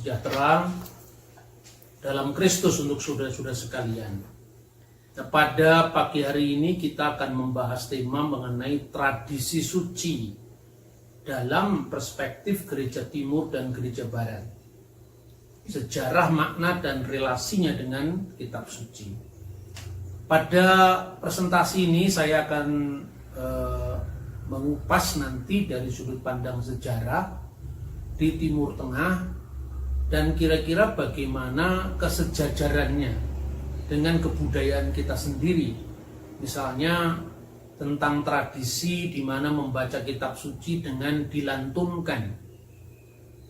sejahtera dalam Kristus untuk saudara-saudara sekalian. Nah, pada pagi hari ini kita akan membahas tema mengenai tradisi suci dalam perspektif Gereja Timur dan Gereja Barat. Sejarah, makna, dan relasinya dengan kitab suci. Pada presentasi ini saya akan mengupas nanti dari sudut pandang sejarah di Timur Tengah dan kira-kira bagaimana kesejajarannya dengan kebudayaan kita sendiri. Misalnya tentang tradisi di mana membaca kitab suci dengan dilantunkan.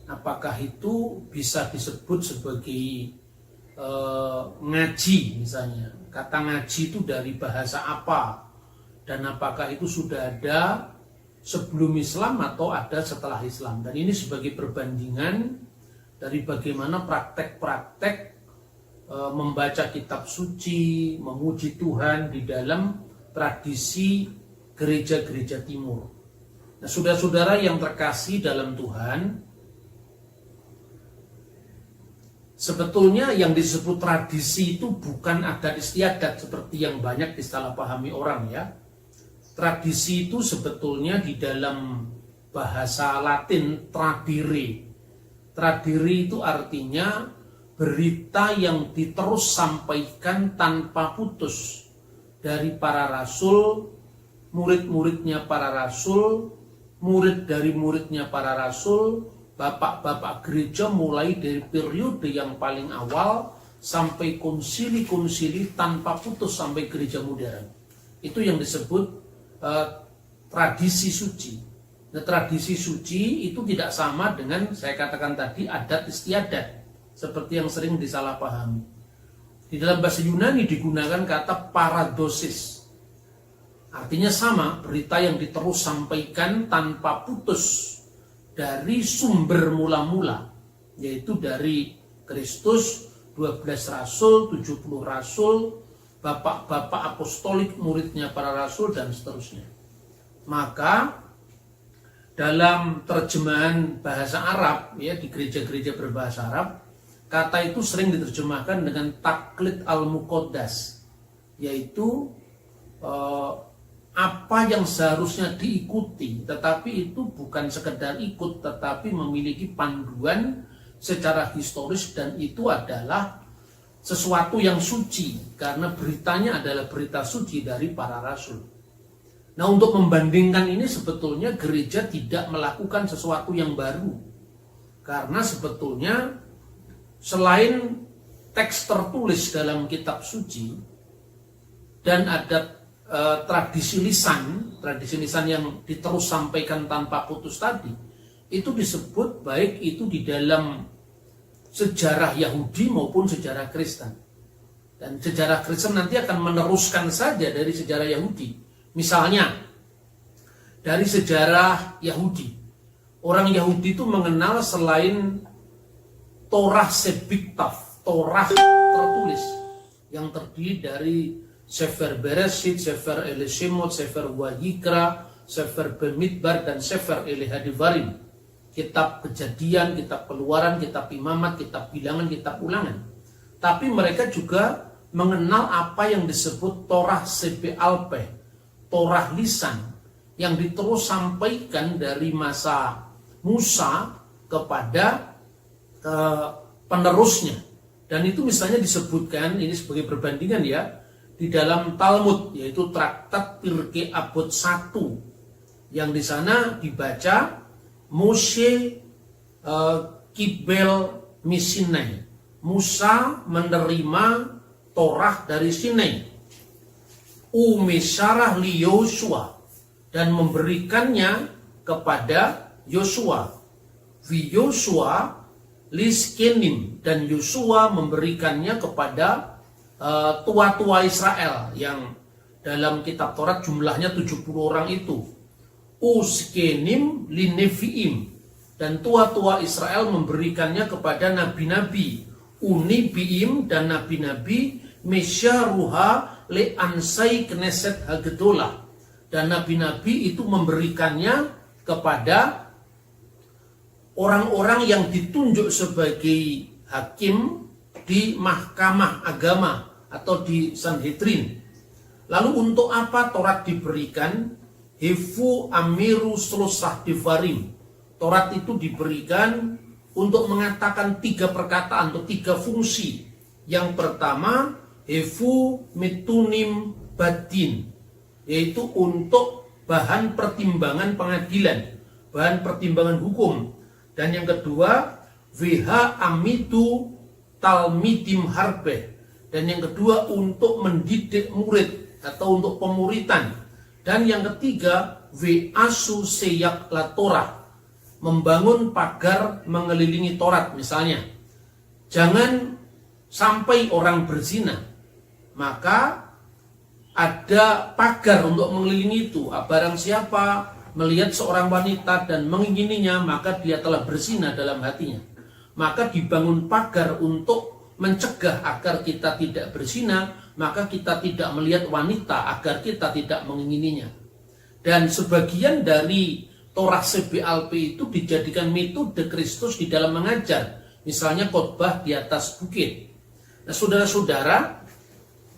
Apakah itu bisa disebut sebagai ngaji misalnya? Kata ngaji itu dari bahasa apa? Dan apakah itu sudah ada sebelum Islam atau ada setelah Islam? Dan ini sebagai perbandingan dari bagaimana praktek-praktek membaca kitab suci, memuji Tuhan di dalam tradisi gereja-gereja timur. Nah, saudara-saudara yang terkasih dalam Tuhan, sebetulnya yang disebut tradisi itu bukan adat istiadat seperti yang banyak disalahpahami orang ya. Tradisi itu sebetulnya di dalam bahasa Latin tradire. Tradire itu artinya berita yang diterus sampaikan tanpa putus dari para rasul, murid-muridnya para rasul, murid dari muridnya para rasul, bapak-bapak gereja mulai dari periode yang paling awal sampai konsili-konsili tanpa putus sampai gereja modern. Itu yang disebut tradisi suci. Nah, tradisi suci itu tidak sama dengan saya katakan tadi adat istiadat seperti yang sering disalahpahami. Di dalam bahasa Yunani digunakan kata paradosis. Artinya sama, berita yang diterus sampaikan tanpa putus dari sumber mula-mula, yaitu dari Kristus, 12 rasul, 70 rasul, bapak-bapak apostolik, muridnya para rasul, dan seterusnya. Maka dalam terjemahan bahasa Arab ya di gereja-gereja berbahasa Arab, kata itu sering diterjemahkan dengan taklid al-muqaddas, yaitu apa yang seharusnya diikuti, tetapi itu bukan sekedar ikut, tetapi memiliki panduan secara historis, dan itu adalah sesuatu yang suci, karena beritanya adalah berita suci dari para rasul. Nah, untuk membandingkan ini sebetulnya gereja tidak melakukan sesuatu yang baru. Karena sebetulnya selain teks tertulis dalam kitab suci dan ada tradisi lisan yang diterus sampaikan tanpa putus tadi, itu disebut baik itu di dalam sejarah Yahudi maupun sejarah Kristen. Dan sejarah Kristen nanti akan meneruskan saja dari sejarah Yahudi. Misalnya, dari sejarah Yahudi, orang Yahudi itu mengenal selain Torah Sebiktav, Torah tertulis, yang terdiri dari Sefer Bereshit, Sefer Elishemot, Sefer Wayikra, Sefer Bemidbar, dan Sefer Elihadivarim. Kitab Kejadian, kitab Keluaran, kitab Imamat, kitab Bilangan, kitab Ulangan. Tapi mereka juga mengenal apa yang disebut Torah Sebealpeh, Torah lisan, yang diterus sampaikan dari masa Musa kepada penerusnya. Dan itu misalnya disebutkan, ini sebagai perbandingan ya, di dalam Talmud, yaitu Traktat Pirkei Avot 1, yang di sana dibaca Moshe Kibel Misinai. Musa menerima Torah dari Sinai. Umesarah li Yosua, dan memberikannya kepada Yosua. Vi Yosua liskenim, dan Yosua memberikannya kepada tua-tua Israel yang dalam kitab Taurat jumlahnya 70 orang itu. Uskenim lineviim, dan tua-tua Israel memberikannya kepada nabi-nabi. Unibiim, dan nabi-nabi. Mesyaruha le ansai kneset hagedolah, dan dan nabi-nabi itu memberikannya kepada orang-orang yang ditunjuk sebagai hakim di mahkamah agama atau di Sanhedrin. Lalu untuk apa Taurat diberikan? Hefu amiru slusah divarim. Taurat itu diberikan untuk mengatakan 3 perkataan atau 3 fungsi. Yang pertama, hefu mitunim badin, yaitu untuk bahan pertimbangan pengadilan, bahan pertimbangan hukum. Dan yang kedua, vh amitu talmidim harbe, dan yang kedua untuk mendidik murid atau untuk pemuritan. Dan yang ketiga, asu seyak la Torah, membangun pagar mengelilingi Taurat. Misalnya, jangan sampai orang berzina, maka ada pagar untuk mengelilingi itu. Barang siapa melihat seorang wanita dan mengingininya, maka dia telah berzina dalam hatinya. Maka dibangun pagar untuk mencegah agar kita tidak berzina, maka kita tidak melihat wanita agar kita tidak mengingininya. Dan sebagian dari Torah CBLP itu dijadikan metode Kristus di dalam mengajar. Misalnya khotbah di atas bukit. Nah, saudara-saudara,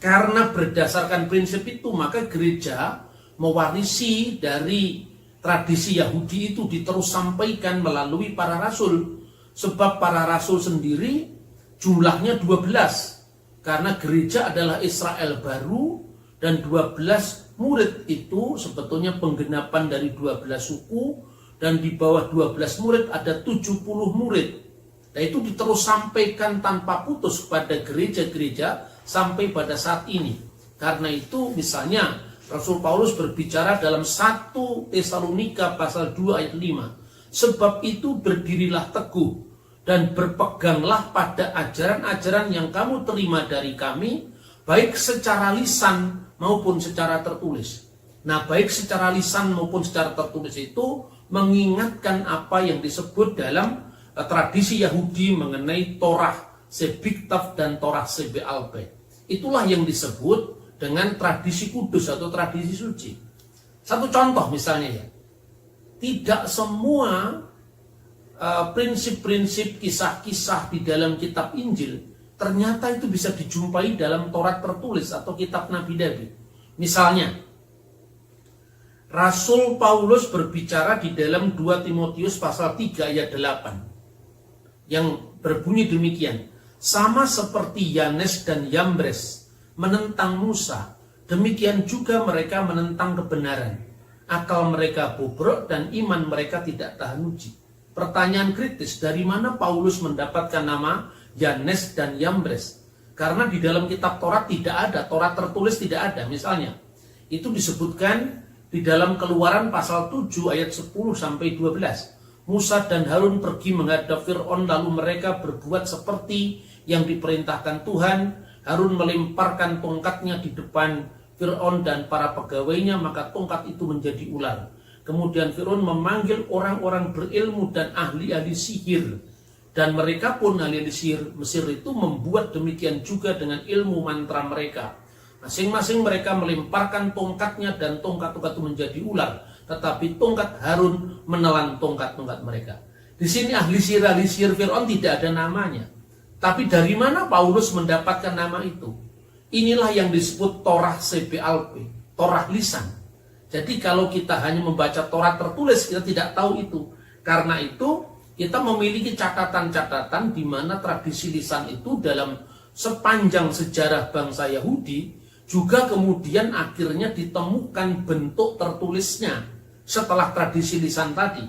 karena berdasarkan prinsip itu, maka gereja mewarisi dari tradisi Yahudi itu diterus sampaikan melalui para rasul. Sebab para rasul sendiri jumlahnya 12. Karena gereja adalah Israel baru, dan 12 murid itu sebetulnya penggenapan dari 12 suku, dan di bawah 12 murid ada 70 murid. Nah, itu diterus sampaikan tanpa putus kepada gereja-gereja sampai pada saat ini. Karena itu misalnya Rasul Paulus berbicara dalam 1 Tesalonika pasal 2 ayat 5. Sebab itu berdirilah teguh dan berpeganglah pada ajaran-ajaran yang kamu terima dari kami, baik secara lisan maupun secara tertulis. Nah, baik secara lisan maupun secara tertulis itu mengingatkan apa yang disebut dalam tradisi Yahudi mengenai Torah Sebiktav dan Torah CBLP. Itulah yang disebut dengan tradisi kudus atau tradisi suci. Satu contoh misalnya ya, tidak semua prinsip-prinsip kisah-kisah di dalam kitab Injil ternyata itu bisa dijumpai dalam Taurat tertulis atau kitab Nabi-Nabi. Misalnya, Rasul Paulus berbicara di dalam 2 Timotius pasal 3 ayat 8 yang berbunyi demikian. Sama seperti Yanes dan Yambres menentang Musa, demikian juga mereka menentang kebenaran. Akal mereka bobrok dan iman mereka tidak tahan uji. Pertanyaan kritis, dari mana Paulus mendapatkan nama Yanes dan Yambres? Karena di dalam kitab Taurat tidak ada, Taurat tertulis tidak ada. Misalnya, itu disebutkan di dalam Keluaran pasal 7 ayat 10 sampai 12. Musa dan Harun pergi menghadap Fir'aun, lalu mereka berbuat seperti yang diperintahkan Tuhan. Harun melemparkan tongkatnya di depan Fir'aun dan para pegawainya, maka tongkat itu menjadi ular. Kemudian Fir'aun memanggil orang-orang berilmu dan ahli-ahli sihir. Dan mereka pun ahli-ahli sihir Mesir itu membuat demikian juga dengan ilmu mantra mereka. Masing-masing mereka melemparkan tongkatnya dan tongkat-tongkat itu menjadi ular. Tetapi tongkat Harun menelan tongkat-tongkat mereka. Di sini ahli sihir Fir'aun tidak ada namanya. Tapi dari mana Paulus mendapatkan nama itu? Inilah yang disebut Torah CBLP, Torah lisan. Jadi kalau kita hanya membaca Torah tertulis, kita tidak tahu itu. Karena itu kita memiliki catatan-catatan di mana tradisi lisan itu dalam sepanjang sejarah bangsa Yahudi juga kemudian akhirnya ditemukan bentuk tertulisnya. Setelah tradisi lisan tadi,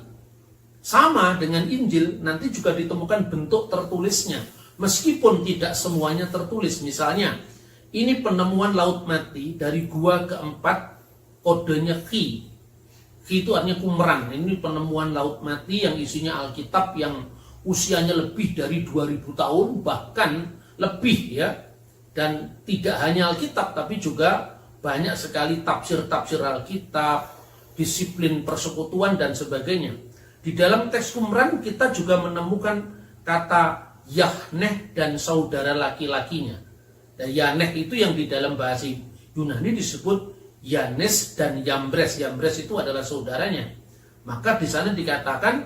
sama dengan Injil, nanti juga ditemukan bentuk tertulisnya, meskipun tidak semuanya tertulis. Misalnya, ini penemuan laut mati dari gua keempat, kodenya Ki. Ki itu artinya kumeran. Ini penemuan laut mati yang isinya Alkitab yang usianya lebih dari 2000 tahun, bahkan lebih ya. Dan tidak hanya Alkitab, tapi juga banyak sekali tafsir-tafsir Alkitab, disiplin persekutuan dan sebagainya. Di dalam teks Qumran kita juga menemukan kata Yahneh dan saudara laki-lakinya. Dan Yahneh itu yang di dalam bahasa Yunani disebut Yanes dan Yambres. Yambres itu adalah saudaranya. Maka di sana dikatakan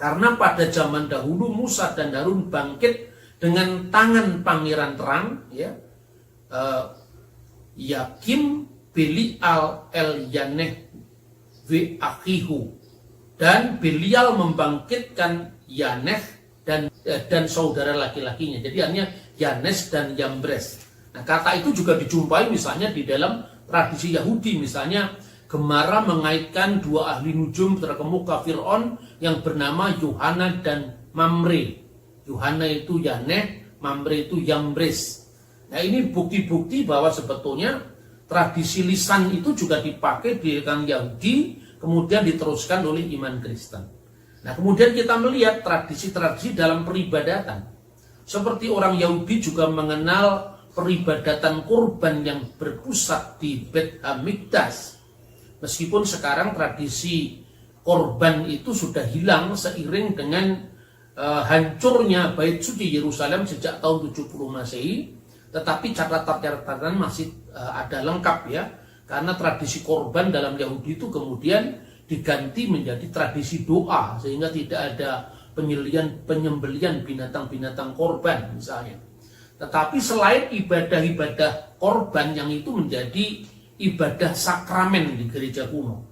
Karena pada zaman dahulu Musa dan Harun bangkit dengan tangan pangeran terang, ya, Yakim Belial El Yaneh W Akhihu, dan Belial membangkitkan Yaneh dan saudara laki-lakinya. Jadi hanya Yanes dan Yambres. Nah, kata itu juga dijumpai misalnya di dalam tradisi Yahudi, misalnya Gemara mengaitkan dua ahli nujum terkemuka Fir'aun yang bernama Yohana dan Mamre. Yohana itu Yaneh, Mamre itu Yambres. Nah, ini bukti-bukti bahwa sebetulnya tradisi lisan itu juga dipakai di kalangan Yahudi, kemudian diteruskan oleh iman Kristen. Nah, kemudian kita melihat tradisi-tradisi dalam peribadatan. Seperti orang Yahudi juga mengenal peribadatan kurban yang berpusat di Bet Hamikdash. Meskipun sekarang tradisi korban itu sudah hilang seiring dengan hancurnya Bait Suci Yerusalem sejak tahun 70 Masehi, tetapi catatan-catatan masih ada lengkap, ya, karena tradisi korban dalam Yahudi itu kemudian diganti menjadi tradisi doa, sehingga tidak ada penyembelian binatang-binatang korban misalnya. Tetapi selain ibadah-ibadah korban yang itu menjadi ibadah sakramen di gereja kuno,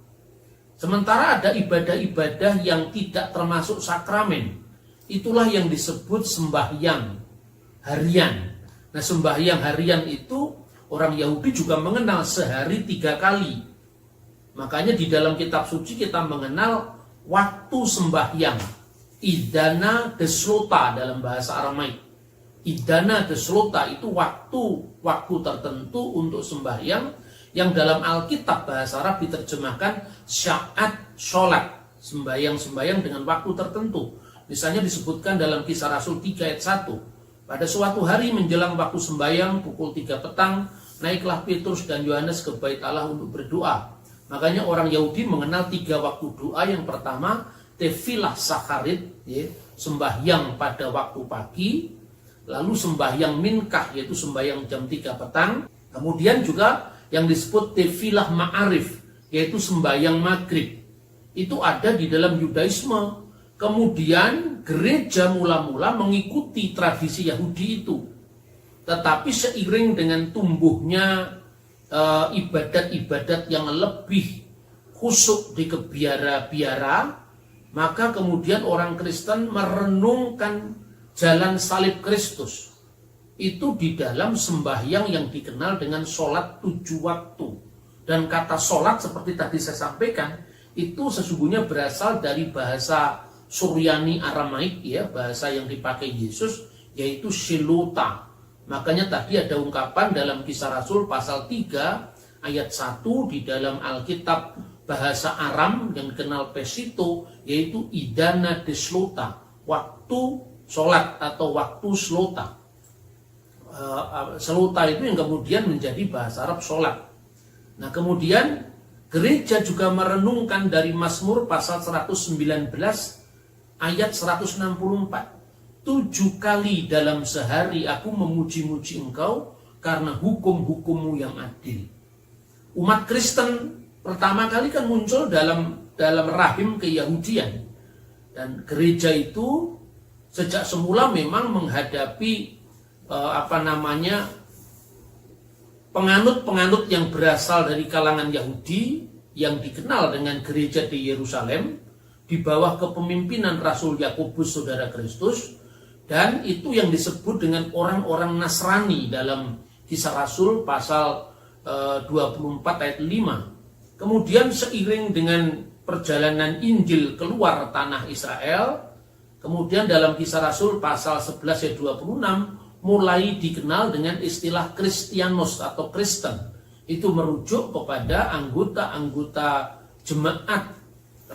sementara ada ibadah-ibadah yang tidak termasuk sakramen, itulah yang disebut sembahyang harian. Nah, sembahyang harian itu orang Yahudi juga mengenal sehari 3 kali. Makanya di dalam kitab suci kita mengenal waktu sembahyang, idana deslota dalam bahasa Aramaik. Idana deslota itu waktu tertentu untuk sembahyang, yang dalam Alkitab bahasa Arab diterjemahkan syaat sholat, sembahyang dengan waktu tertentu. Misalnya disebutkan dalam Kisah Rasul 3 ayat 1, pada suatu hari menjelang waktu sembahyang pukul 3 petang, naiklah Petrus dan Yohanes ke bait Allah untuk berdoa. Makanya orang Yahudi mengenal 3 waktu doa. Yang pertama, tefilah sakharit, ya, sembahyang pada waktu pagi. Lalu sembahyang minkah, yaitu sembahyang jam 3 petang. Kemudian juga yang disebut tefilah ma'arif, yaitu sembahyang maghrib. Itu ada di dalam Yudaisme. Kemudian gereja mula-mula mengikuti tradisi Yahudi itu. Tetapi seiring dengan tumbuhnya ibadat-ibadat yang lebih khusyuk di kebiara-biara, maka kemudian orang Kristen merenungkan jalan salib Kristus itu di dalam sembahyang yang dikenal dengan sholat 7 waktu. Dan kata sholat seperti tadi saya sampaikan itu sesungguhnya berasal dari bahasa Suryani Aramaik, ya, bahasa yang dipakai Yesus, yaitu Shilota. Makanya tadi ada ungkapan dalam Kisah Rasul pasal 3 ayat 1 di dalam Alkitab bahasa Aram yang dikenal Pesito, yaitu idana deslota, waktu sholat atau waktu slota. Selota itu yang kemudian menjadi bahasa Arab sholat. Nah, kemudian gereja juga merenungkan dari Mazmur pasal 119 ayat 164. 7 kali dalam sehari aku memuji-muji engkau karena hukum-hukummu yang adil. Umat Kristen pertama kali kan muncul dalam rahim keyahudian. Dan gereja itu sejak semula memang menghadapi penganut-penganut yang berasal dari kalangan Yahudi yang dikenal dengan gereja di Yerusalem di bawah kepemimpinan Rasul Yakobus saudara Kristus, dan itu yang disebut dengan orang-orang Nasrani dalam Kisah Rasul pasal 24 ayat 5. Kemudian seiring dengan perjalanan Injil keluar tanah Israel, kemudian dalam Kisah Rasul pasal 11 ayat 26 mulai dikenal dengan istilah Kristianos atau Kristen. Itu merujuk kepada anggota-anggota jemaat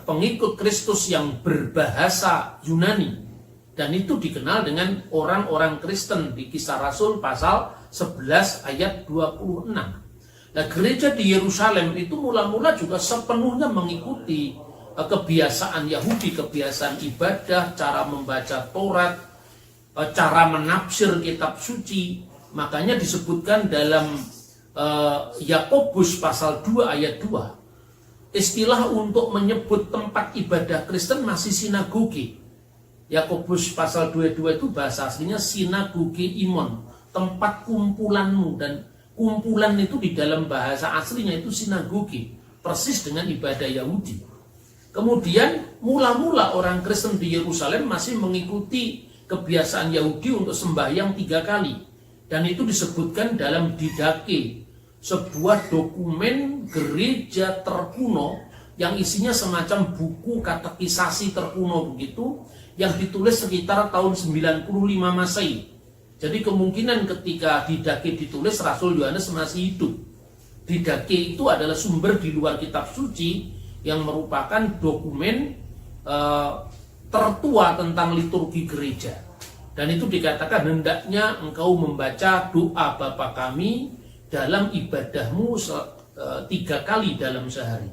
pengikut Kristus yang berbahasa Yunani. Dan itu dikenal dengan orang-orang Kristen di Kisah Rasul pasal 11 ayat 26. Nah, gereja di Yerusalem itu mula-mula juga sepenuhnya mengikuti kebiasaan Yahudi, kebiasaan ibadah, cara membaca Taurat, cara menafsir kitab suci. Makanya disebutkan dalam Yakobus pasal 2 ayat 2, istilah untuk menyebut tempat ibadah Kristen masih sinagoge. Yakobus pasal 22 itu bahasa aslinya sinagoge imon, tempat kumpulanmu, dan kumpulan itu di dalam bahasa aslinya itu sinagoge, persis dengan ibadah Yahudi. Kemudian mula-mula orang Kristen di Yerusalem masih mengikuti kebiasaan Yahudi untuk sembahyang 3 kali, dan itu disebutkan dalam Didache, sebuah dokumen gereja terkuno yang isinya semacam buku katekisasi terkuno begitu, yang ditulis sekitar tahun 95 Masehi. Jadi kemungkinan ketika Didache ditulis Rasul Yohanes masih hidup. Didache itu adalah sumber di luar kitab suci yang merupakan dokumen tertua tentang liturgi gereja. Dan itu dikatakan hendaknya engkau membaca doa Bapa kami dalam ibadahmu 3 kali dalam sehari.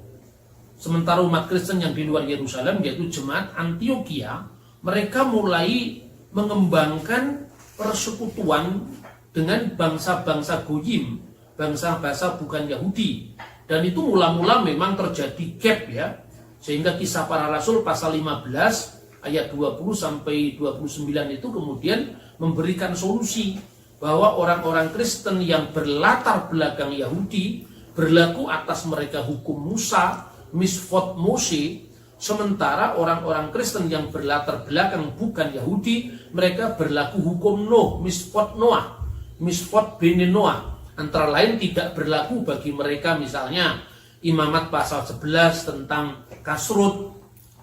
Sementara umat Kristen yang di luar Yerusalem, yaitu jemaat Antioquia, mereka mulai mengembangkan persekutuan dengan bangsa-bangsa Goyim, bangsa-bangsa bukan Yahudi. Dan itu mula-mula memang terjadi gap ya, sehingga Kisah Para Rasul pasal 15 ayat 20 sampai 29 itu kemudian memberikan solusi bahwa orang-orang Kristen yang berlatar belakang Yahudi berlaku atas mereka hukum Musa, misfot Mose, sementara orang-orang Kristen yang berlatar belakang bukan Yahudi, mereka berlaku hukum Nuh, misfot Noah, misfot bene Noah. Antara lain tidak berlaku bagi mereka misalnya Imamat pasal 11 tentang kasrut,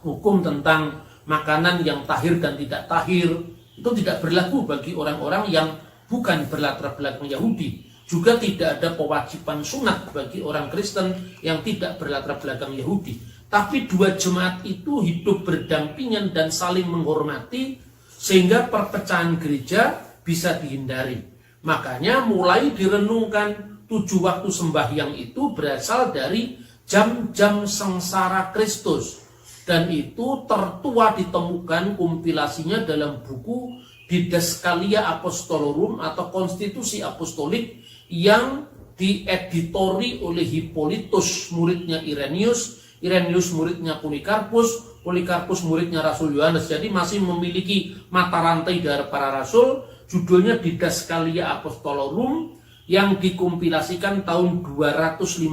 hukum tentang makanan yang tahir dan tidak tahir, itu tidak berlaku bagi orang-orang yang bukan berlatar belakang Yahudi. Juga tidak ada kewajiban sunat bagi orang Kristen yang tidak berlatar belakang Yahudi. Tapi dua jemaat itu hidup berdampingan dan saling menghormati sehingga perpecahan gereja bisa dihindari. Makanya mulai direnungkan 7 waktu sembahyang itu berasal dari jam-jam sengsara Kristus. Dan itu tertua ditemukan kompilasinya dalam buku Didaskalia Apostolorum atau Konstitusi Apostolik yang dieditori oleh Hippolytus, muridnya Irenaeus, Irenaeus muridnya Polikarpus, Polikarpus muridnya Rasul Yohanes. Jadi masih memiliki mata rantai dari para rasul. Judulnya Didaskalia Apostolorum yang dikompilasikan tahun 215.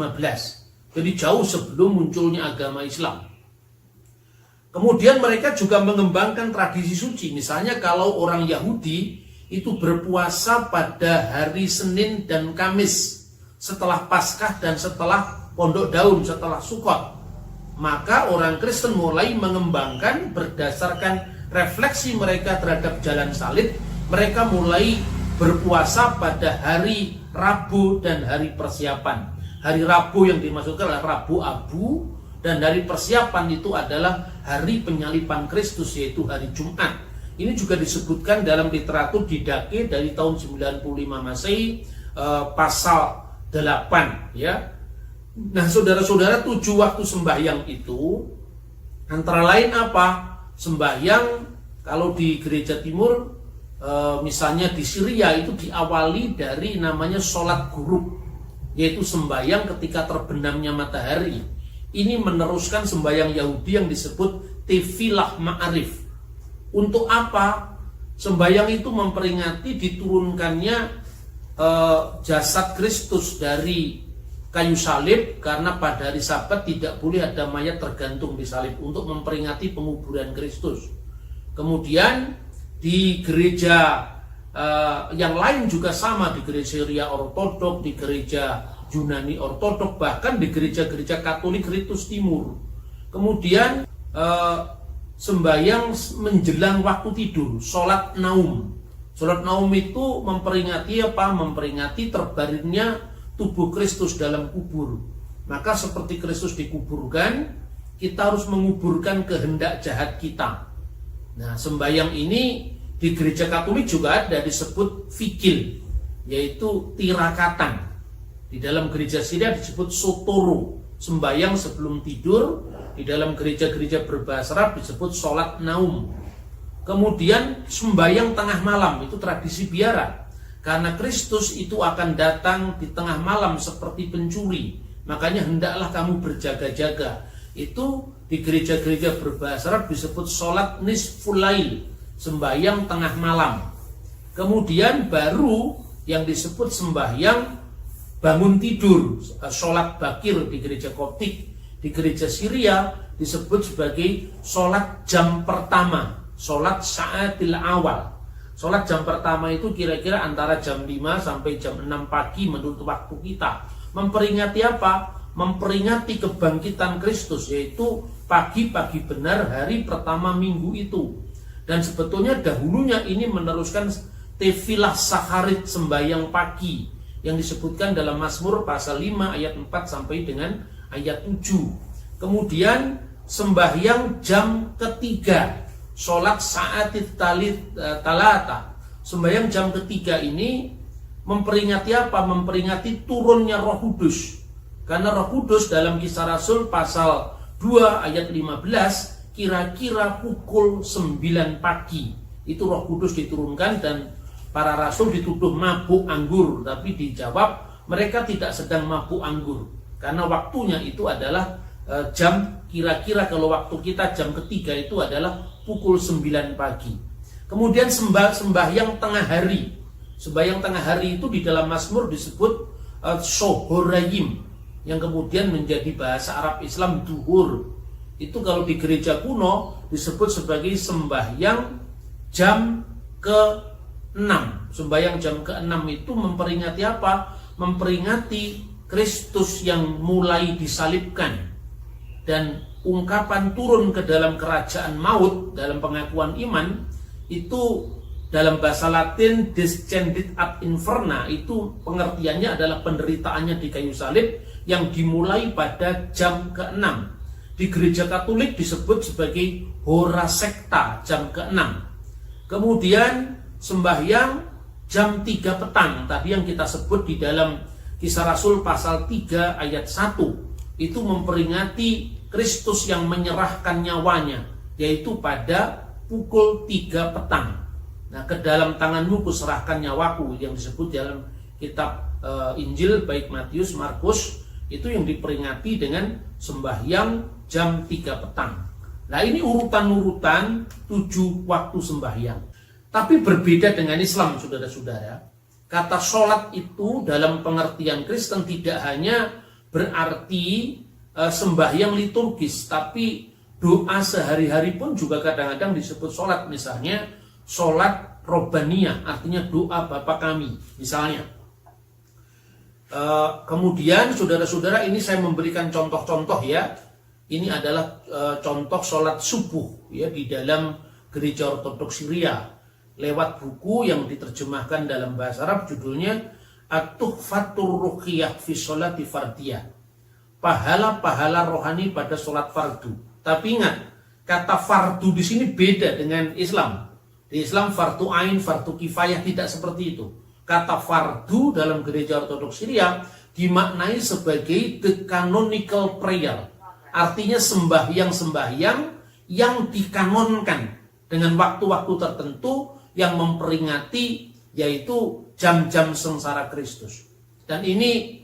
Jadi jauh sebelum munculnya agama Islam. Kemudian mereka juga mengembangkan tradisi suci. Misalnya kalau orang Yahudi itu berpuasa pada hari Senin dan Kamis setelah Paskah dan setelah Pondok Daun, setelah Sukkot. Maka orang Kristen mulai mengembangkan berdasarkan refleksi mereka terhadap jalan salib. Mereka mulai berpuasa pada hari Rabu dan hari persiapan. Hari Rabu yang dimaksudkan adalah Rabu Abu, dan hari persiapan itu adalah hari penyalipan Kristus, yaitu hari Jumat. Ini juga disebutkan dalam literatur Didache dari tahun 95 Masehi pasal 8 ya. Nah, saudara-saudara, 7 waktu sembahyang itu antara lain apa? Sembahyang kalau di gereja timur misalnya di Syria itu diawali dari namanya sholat ghurub, yaitu sembahyang ketika terbenamnya matahari. Ini meneruskan sembahyang Yahudi yang disebut Tefilah Ma'arif. Untuk apa? Sembahyang itu memperingati diturunkannya jasad Kristus dari kayu salib, karena pada hari Sabat tidak boleh ada mayat tergantung di salib, untuk memperingati penguburan Kristus. Kemudian di gereja yang lain juga sama, di gereja Syria Ortodok, di gereja Yunani Ortodok, bahkan di gereja-gereja Katolik Ritus Timur. Kemudian sembahyang menjelang waktu tidur, sholat naum. Sholat naum itu memperingati apa? Memperingati terbaringnya tubuh Kristus dalam kubur. Maka seperti Kristus dikuburkan, kita harus menguburkan kehendak jahat kita. Nah, sembahyang ini di gereja Katolik juga ada disebut vigil, yaitu tirakatan. Di dalam gereja Syria disebut sotoro, sembahyang sebelum tidur. Di dalam gereja-gereja berbahasa Arab disebut sholat naum. Kemudian sembahyang tengah malam, itu tradisi biara. Karena Kristus itu akan datang di tengah malam seperti pencuri. Makanya hendaklah kamu berjaga-jaga. Itu di gereja-gereja berbahasa Arab disebut sholat nisful lail, sembahyang tengah malam. Kemudian baru yang disebut sembahyang bangun tidur, sholat bakir di gereja Koptik. Di gereja Syria disebut sebagai sholat jam pertama, sholat sa'atil awal. Sholat jam pertama itu kira-kira antara jam 5 sampai jam 6 pagi menurut waktu kita. Memperingati apa? Memperingati kebangkitan Kristus, yaitu pagi-pagi benar hari pertama minggu itu. Dan sebetulnya dahulunya ini meneruskan tefilah saharit, sembahyang pagi, yang disebutkan dalam Mazmur pasal 5 ayat 4 sampai dengan ayat 7. Kemudian sembahyang jam ketiga, sholat sa'atit talata. Sembahyang jam ketiga ini memperingati apa? Memperingati turunnya Roh Kudus. Karena Roh Kudus dalam Kisah Rasul pasal 2 ayat 15, kira-kira pukul 9 pagi itu Roh Kudus diturunkan dan para rasul dituduh mabuk anggur, tapi dijawab mereka tidak sedang mabuk anggur karena waktunya itu adalah jam, kira-kira kalau waktu kita jam ketiga itu adalah pukul 9 pagi. Kemudian sembahyang tengah hari. Sembahyang tengah hari itu di dalam Mazmur disebut Shohorayim, yang kemudian menjadi bahasa Arab Islam duhur. Itu kalau di gereja kuno disebut sebagai sembahyang jam ke-6. Sembahyang jam ke-6 itu memperingati apa? Memperingati Kristus yang mulai disalibkan dan ungkapan turun ke dalam kerajaan maut dalam pengakuan iman itu dalam bahasa Latin descendit ad inferna, itu pengertiannya adalah penderitaannya di kayu salib yang dimulai pada jam ke-6. Di gereja Katolik disebut sebagai hora sekta, jam ke-6. Kemudian sembahyang jam 3 petang, tadi yang kita sebut di dalam Kisah Rasul pasal 3 ayat 1, itu memperingati Kristus yang menyerahkan nyawanya, yaitu pada pukul 3 petang. Nah, ke dalam tanganmu kuserahkan nyawaku, yang disebut dalam kitab Injil baik Matius, Markus, itu yang diperingati dengan sembahyang jam 3 petang. Nah, ini urutan-urutan 7 waktu sembahyang. Tapi berbeda dengan Islam, saudara-saudara. Kata sholat itu dalam pengertian Kristen tidak hanya berarti sembahyang liturgis, tapi doa sehari-hari pun juga kadang-kadang disebut sholat. Misalnya sholat robaniyah, artinya doa Bapa kami misalnya. Kemudian saudara-saudara, ini saya memberikan contoh-contoh ya. Ini adalah contoh sholat subuh ya di dalam gereja ortodoks Syria lewat buku yang diterjemahkan dalam bahasa Arab, judulnya At-Tuhfatur Ruqyah fi Sholati Fardiyah, pahala-pahala rohani pada sholat fardu. Tapi ingat, kata fardu di sini beda dengan Islam. Di Islam fardu ain, fardu kifayah, tidak seperti itu. Kata fardu dalam gereja ortodoks Syria dimaknai sebagai the canonical prayer, artinya sembahyang-sembahyang yang dikanonkan dengan waktu-waktu tertentu yang memperingati, yaitu jam-jam sengsara Kristus. Dan ini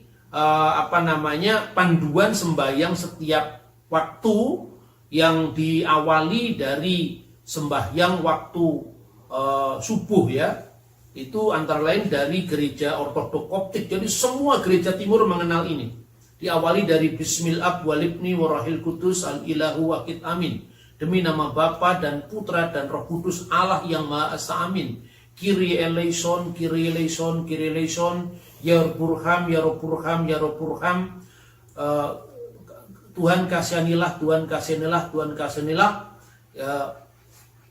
panduan sembahyang setiap waktu yang diawali dari sembahyang waktu subuh ya. Itu antara lain dari gereja ortodoks Koptik. Jadi semua gereja timur mengenal ini. Diawali dari Bismillah walibni warahil kudus al-ilahu wakid amin. Demi nama Bapa dan Putra dan Roh Kudus Allah yang Maha Esa, amin. Kyrie eleison, Kyrie eleison, Kyrie eleison, ya Burham, ya Roburham, ya Roburham. Tuhan kasihanilah, Tuhan kasihanilah, Tuhan kasihanilah.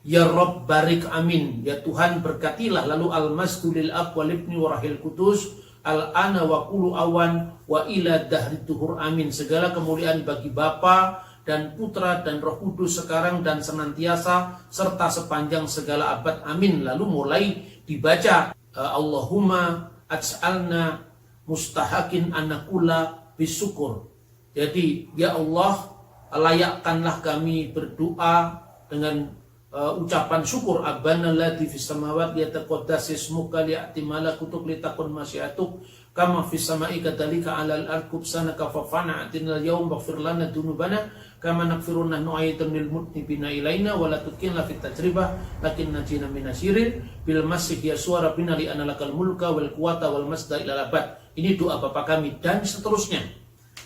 Ya Rob barik amin, ya Tuhan berkatilah. Lalu al-masdu lil ab walibni warahil kudus al-ana wa kulu awan wa ila dahri tuhur amin. Segala kemuliaan bagi Bapa dan Putra dan Roh Kudus sekarang dan senantiasa serta sepanjang segala abad amin. Lalu mulai dibaca Allahumma aj'alna mustahakin anakula bisyukur. Jadi ya Allah, layakkanlah kami berdoa dengan ucapan syukur. Abana ladzi fis samawati yataqaddas ismuka liya'ti malakutuk litakun masyiatuk kama fis sama'i kadzalika 'alal arqub sanaka fafana atinal yaum baghfir lana dunubana kama naghfiru nahnu ayatan lil mutnibina ilaina wa la tukilna fit tajribah lakin najina minasyirin bil masih ya suara bina li analakal mulka wal quwata wal masda ila abad. Ini doa Bapa kami dan seterusnya.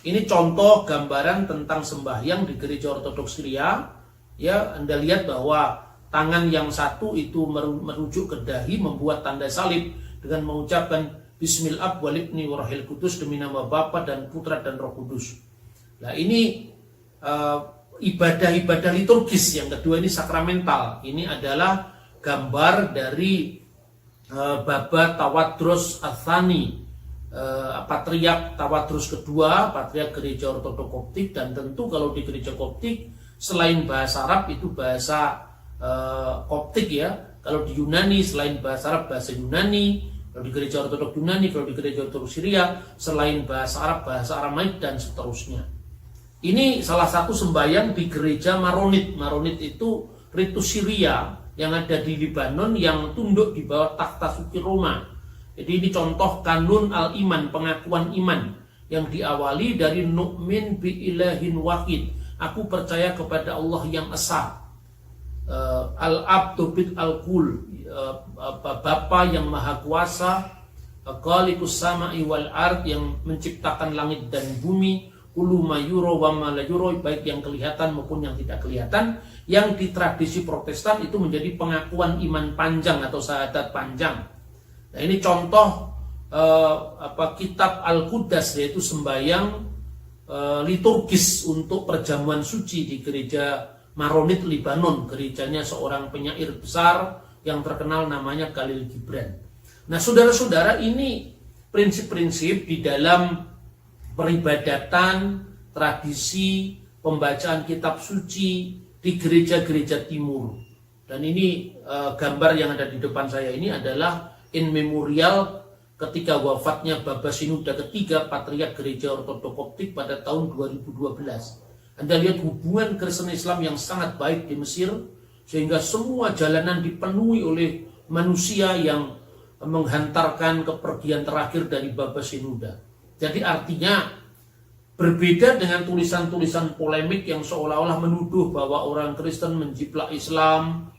Ini contoh gambaran tentang sembahyang di gereja ortodoks Syria. Ya, Anda lihat bahwa tangan yang satu itu merujuk ke dahi, membuat tanda salib dengan mengucapkan Bismil Ab wal Ibni wa Rohil Kudus, demi nama Bapa dan Putra dan Roh Kudus. Nah, ini ibadah-ibadah liturgis. Yang kedua ini sakramental. Ini adalah gambar dari Baba Tawadros Athani, Patriark Tawadros kedua, Patriark Gereja Ortodok Koptik. Dan tentu kalau di Gereja Koptik selain bahasa Arab itu bahasa Koptik ya. Kalau di Yunani selain bahasa Arab bahasa Yunani. Kalau di gereja ortodok Yunani, kalau di gereja ortodok Syria, selain bahasa Arab, bahasa Aramaik, dan seterusnya. Ini salah satu sembahyang di gereja Maronit. Maronit itu ritus Syria yang ada di Libanon yang tunduk di bawah takhta suci Roma. Jadi ini contoh kanun al-iman, pengakuan iman, yang diawali dari nu'min bi ilahin wahid. Aku percaya kepada Allah yang esa. Al-Abdu bid al-Kul, Bapa yang maha kuasa, Khaliqus sama'i wal ard, yang menciptakan langit dan bumi, ulu mayuro wa ma la yuro, baik yang kelihatan maupun yang tidak kelihatan. Yang di tradisi Protestan itu menjadi pengakuan iman panjang atau syahadat panjang. Nah, ini contoh kitab Al-Qudas, yaitu sembahyang liturgis untuk perjamuan suci di gereja Maronit Libanon, gerejanya seorang penyair besar yang terkenal namanya Khalil Gibran. Nah, saudara-saudara, ini prinsip-prinsip di dalam peribadatan, tradisi, pembacaan kitab suci di gereja-gereja timur. Dan ini gambar yang ada di depan saya ini adalah in memorial ketika wafatnya Baba Sinuda ketiga, Patriark Gereja Ortodok Koptik pada tahun 2012. Anda lihat hubungan Kristen Islam yang sangat baik di Mesir, sehingga semua jalanan dipenuhi oleh manusia yang menghantarkan kepergian terakhir dari Baba Sinuda. Jadi artinya berbeda dengan tulisan-tulisan polemik yang seolah-olah menuduh bahwa orang Kristen menjiplak Islam.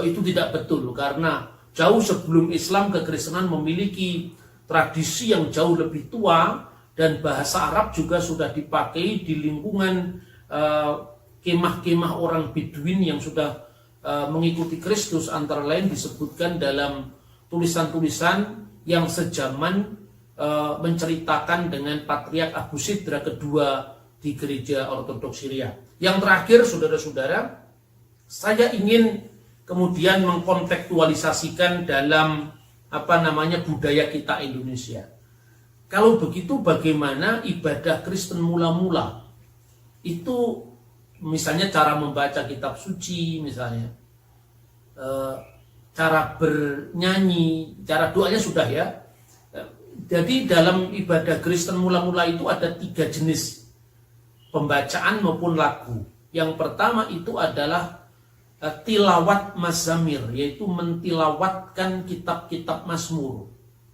Itu tidak betul, karena jauh sebelum Islam, kekristenan memiliki tradisi yang jauh lebih tua. Dan bahasa Arab juga sudah dipakai di lingkungan kemah-kemah orang Bedouin yang sudah mengikuti Kristus. Antara lain disebutkan dalam tulisan-tulisan yang sejaman menceritakan dengan Patriark Abu Sidra kedua di gereja ortodoks Syria. Yang terakhir, saudara-saudara, saya ingin kemudian mengkontekstualisasikan dalam budaya kita Indonesia. Kalau begitu, bagaimana ibadah Kristen mula-mula? Itu misalnya cara membaca kitab suci, misalnya cara bernyanyi, cara doanya sudah ya. Jadi dalam ibadah Kristen mula-mula itu ada 3 jenis pembacaan maupun lagu. Yang pertama itu adalah tilawat mazamir, yaitu mentilawatkan kitab-kitab mazmur.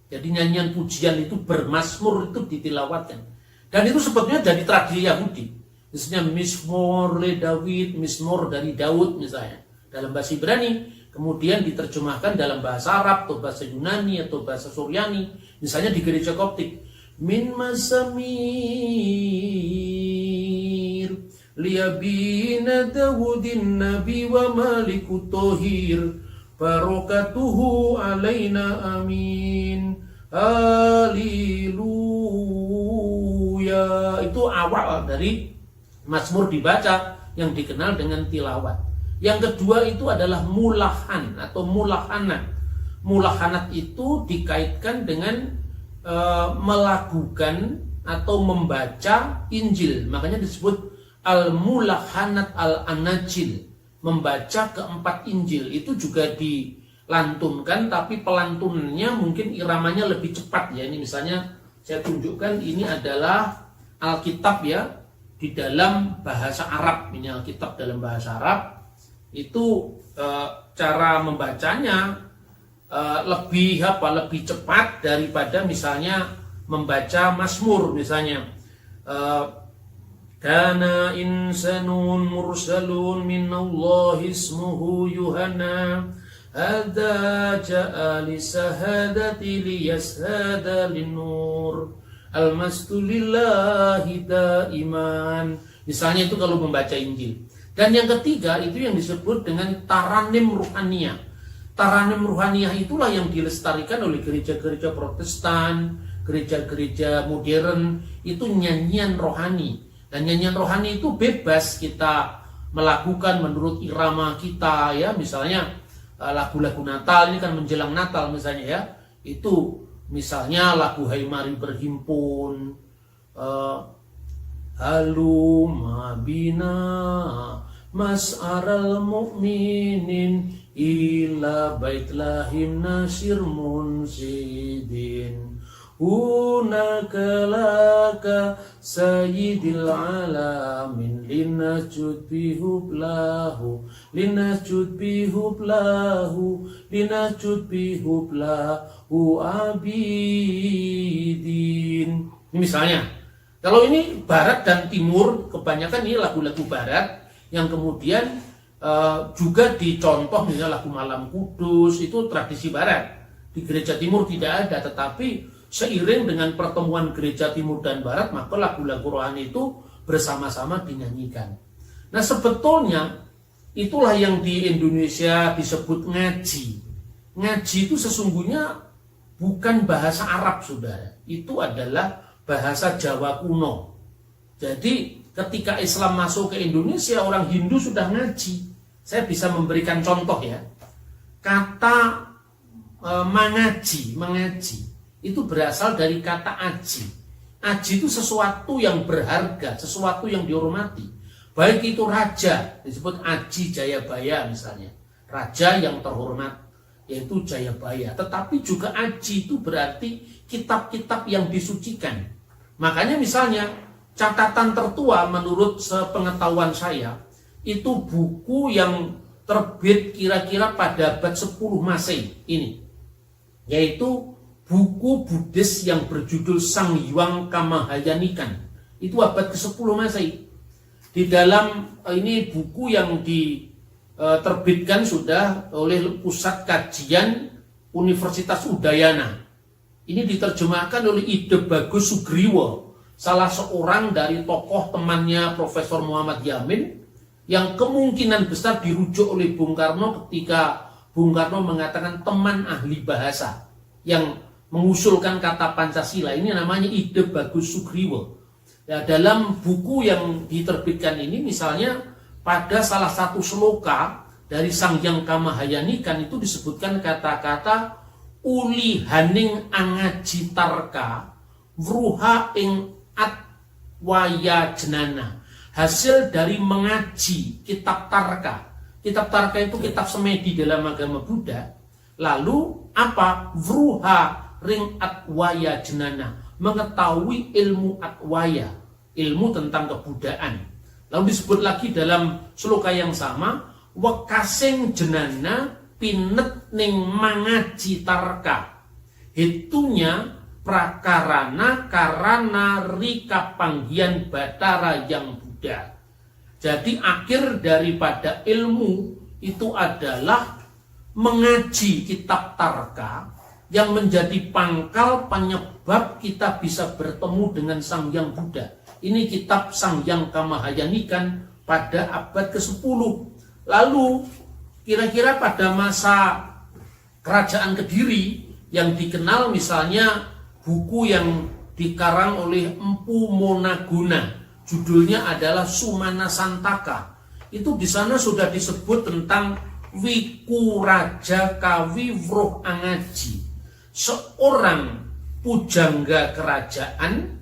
Jadi nyanyian pujian itu bermazmur itu ditilawatkan. Dan itu sebetulnya dari tradisi Yahudi. Misalnya Mizmor le David, Mizmor dari Daud misalnya. Dalam bahasa Ibrani, kemudian diterjemahkan dalam bahasa Arab atau bahasa Yunani atau bahasa Suryani. Misalnya di gereja Koptik. Min mazamir liyabina Dawudin Nabi wa Malikut Tohir. Barokatuhu alaina amin. Haleluya. Itu awal dari Mazmur dibaca yang dikenal dengan tilawat. Yang kedua itu adalah mulahan atau mulahanat. Mulahanat itu dikaitkan dengan melakukan atau membaca Injil. Makanya disebut al-mulahanat al-anajil. Membaca keempat Injil. Itu juga dilantunkan, tapi pelantunannya mungkin iramanya lebih cepat ya. Ini misalnya saya tunjukkan, ini adalah Alkitab ya, di dalam bahasa Arab. Ini Alkitab dalam bahasa Arab. Itu cara membacanya lebih cepat daripada misalnya membaca Mazmur misalnya. Kana insanun mursalun minallahi ismuhu Yuhanna hadza ja'a lisahadati liyashhada linur almastu lillahi daiman. Misalnya itu kalau membaca Injil. Dan yang ketiga itu yang disebut dengan taranim ruhaniyah. Taranim ruhaniyah itulah yang dilestarikan oleh gereja-gereja Protestan, gereja-gereja modern, itu nyanyian rohani. Dan nyanyian rohani itu bebas kita melakukan menurut irama kita ya. Misalnya lagu-lagu Natal, ini kan menjelang Natal misalnya ya. Itu misalnya lagu Hai Mari Berhimpun, Haluma bina mas'aral mu'minin ila baitlahim nasir munsidin hunaka laka sayyidil alamin linasjud bihublahu linasjud bihublahu linasjud bihublahu abidin. Ini misalnya, kalau ini barat dan timur, kebanyakan ini lagu-lagu barat yang kemudian juga dicontoh, misalnya lagu Malam Kudus, itu tradisi barat. Di gereja timur tidak ada, tetapi seiring dengan pertemuan gereja timur dan barat, maka lagu-lagu rohani itu bersama-sama dinyanyikan. Nah sebetulnya itulah yang di Indonesia disebut ngaji. Ngaji itu sesungguhnya bukan bahasa Arab, saudara. Itu adalah bahasa Jawa kuno. Jadi ketika Islam masuk ke Indonesia, orang Hindu sudah ngaji. Saya bisa memberikan contoh ya. Kata mengaji itu berasal dari kata aji. Aji itu sesuatu yang berharga, sesuatu yang dihormati. Baik itu raja, disebut Aji Jayabaya misalnya. Raja yang terhormat, yaitu Jayabaya. Tetapi juga aji itu berarti kitab-kitab yang disucikan. Makanya misalnya catatan tertua menurut sepengetahuan saya, itu buku yang terbit kira-kira pada abad 10 Masehi ini. Yaitu buku Buddhis yang berjudul Sangyuang Kamahayanikan. Itu abad ke-10 Masehi. Di dalam ini buku yang diterbitkan sudah oleh Pusat Kajian Universitas Udayana. Ini diterjemahkan oleh Ide Bagus Sugriwo, salah seorang dari tokoh temannya Profesor Muhammad Yamin, yang kemungkinan besar dirujuk oleh Bung Karno ketika Bung Karno mengatakan teman ahli bahasa yang mengusulkan kata Pancasila. Ini namanya Ide Bagus Sugriwo. Ya, dalam buku yang diterbitkan ini misalnya pada salah satu sloka dari Sangyang Kamahayanikan itu disebutkan kata-kata uli haning angaji tarka vruha ing atwaya jenana. Hasil dari mengaji kitab tarka. Kitab tarka itu kitab semedi dalam agama Buddha. Lalu apa? Vruha ring atwaya jenana, mengetahui ilmu atwaya, ilmu tentang kebudayaan. Lalu disebut lagi dalam sloka yang sama, wekasing jenana pinet ning mangaji tarka, hitunya prakarana karana rika panggian batara yang Buddha. Jadi akhir daripada ilmu itu adalah mengaji kitab tarka, yang menjadi pangkal penyebab kita bisa bertemu dengan Sang Hyang Buddha. Ini kitab Sangyang Kamahayanikan pada abad ke-10. Lalu kira-kira pada masa Kerajaan Kediri yang dikenal misalnya buku yang dikarang oleh Empu Monaguna, judulnya adalah Sumana Santaka. Itu di sana sudah disebut tentang Wiku Raja Kawi Vruh Angaji. Seorang pujangga kerajaan,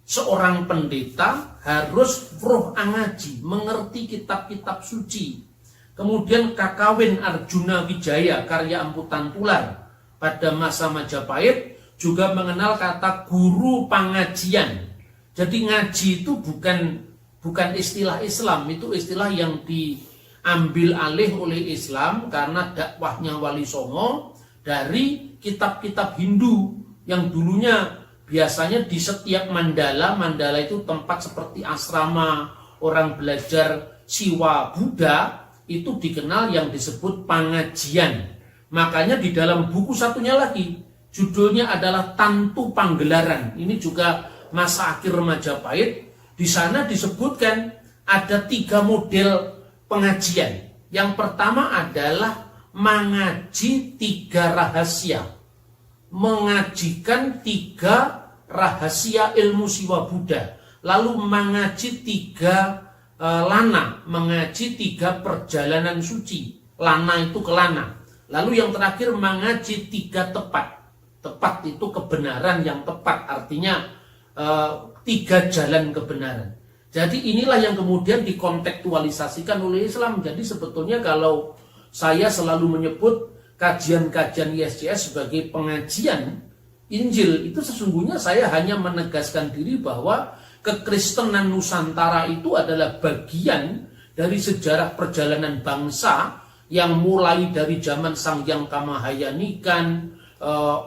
seorang pendeta harus vruh angaji, mengerti kitab-kitab suci. Kemudian Kakawin Arjuna Wijaya karya Empu Tantular pada masa Majapahit juga mengenal kata guru pangajian. Jadi ngaji itu bukan istilah Islam, itu istilah yang diambil alih oleh Islam karena dakwahnya Wali Songo dari kitab-kitab Hindu yang dulunya biasanya di setiap mandala itu tempat seperti asrama orang belajar siwa Buddha, itu dikenal yang disebut pengajian. Makanya di dalam buku satunya lagi, judulnya adalah Tantu Panggelaran. Ini juga masa akhir Majapahit. Di sana disebutkan ada 3 model pengajian. Yang pertama adalah mengaji 3 rahasia. Mengajikan 3 rahasia ilmu siwa Buddha. Lalu mengaji 3 lana, mengaji 3 perjalanan suci. Lana itu ke lana. Lalu yang terakhir mengaji 3 tepat. Tepat itu kebenaran yang tepat, artinya 3 jalan kebenaran. Jadi inilah yang kemudian dikontekstualisasikan oleh Islam. Jadi sebetulnya kalau saya selalu menyebut kajian-kajian ISCS sebagai pengajian Injil, itu sesungguhnya saya hanya menegaskan diri bahwa kekristenan Nusantara itu adalah bagian dari sejarah perjalanan bangsa yang mulai dari zaman Sang Hyang Kamahayanikan,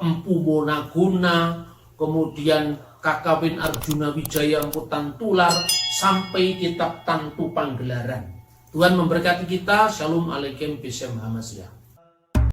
Empu Monaguna, kemudian Kakawin Arjuna Wijaya Angkutan Tular, sampai kitab Tantu Panggelaran. Tuhan memberkati kita. Shalom Alaikum Bismillahirrahmanirrahim.